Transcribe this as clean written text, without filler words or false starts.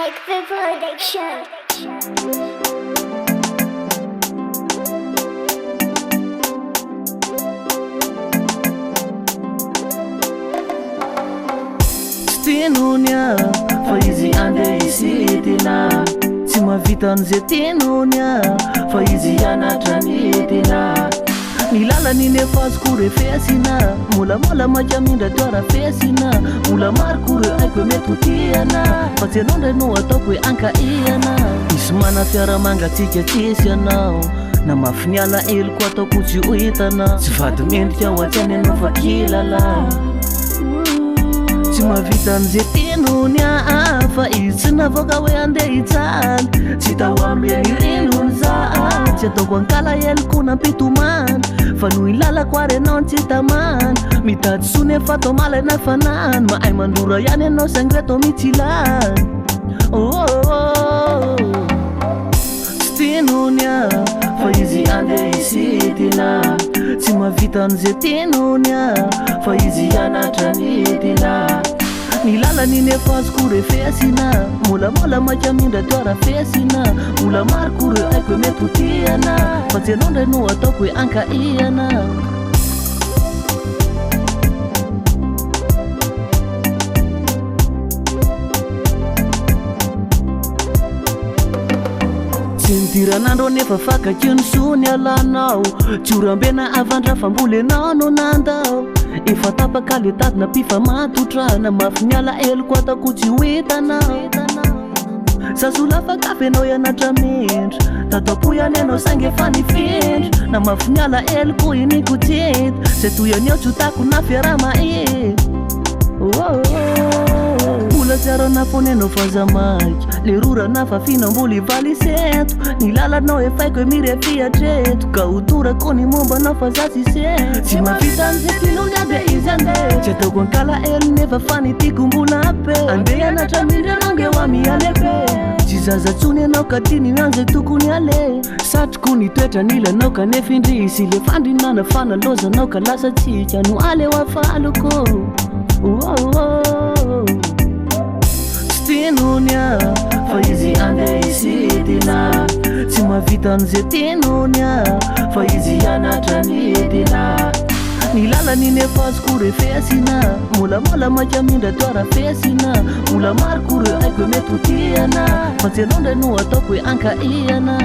Take the production. Tenonia fa izy ande isidina tsy mahavita an'izay tenonia fa izy hianatra ny tena ny lalany nefa azoko refesina molamola makamindra toara fesina mola mariko re aiko mety ho tiana fa tsy anao ndray no ataoko hoe ankaiana misy mana fiaramangatsika tsisy ianao na mafiniala eloko ataoko tsy ho hitana tsy vady mendrika ho atsany anao fa kilala tsy mahavita an'izay tenonia fa izy tsy navoaka hoe andeha hitsaly tsy tao aminy renony za tsy ataoko ankala eloko nampitomany fa noho ilalako ary anao tsy tamany mitady so nefa atao malaina fanany mahay mandora ihany anao saingy atao mitsilany tsy tenonia fa izy andeha isidina tsy mahavita an'izay tenonia fa izy hianatra ny tena ny lalany nefa azoko refesina molamola makamindra toara fesina mola mariko re aiko mety ho tiana fa tsy anao ndray no ataoko hoe ankaiana tsy nidiranandro nefa fakakio ny so ny alanao tsy orambena avandra fa mbola anao no nandao efa tapaka le tadina mpifamatotrana mafy miala eloko atako tsy ho hitanao sasola fakafe anao hianatra mendra tatapo ihany anao saingy efa nifendra na mafy miala eloko iniko tety zay toy anao tsy hotako na fiaramahe mbola tsiarana fony anao fazamaiky le rorana fa finambola ivaly seto ny lalanao efaiko hoe mirefiatreto ka hotorako ny momba anao fa za tsy seto tsy mahavita an'izay tinony ade izy andeha tsy ataoko ankala elo nefa fa nitiako mbola be andeha hianatra mindry anao nge ho amialepe tsy zaza tsony anao ka tiny an'izay tokony ale satroko ny toetra nilanao ka nefa indrisy le fandrinana fanalozanao ka lasa tsika no ale ho afaloko tenonia fa izy andeha isidina tsy mahavita an'izay tenonia fa izy hianatra ny tena ny lalany nefa azoko refesina molamola makamindra toara fesina mola mariko re aiko mety ho tiana fa tsy anao ndray no ataoko hoe ankaiana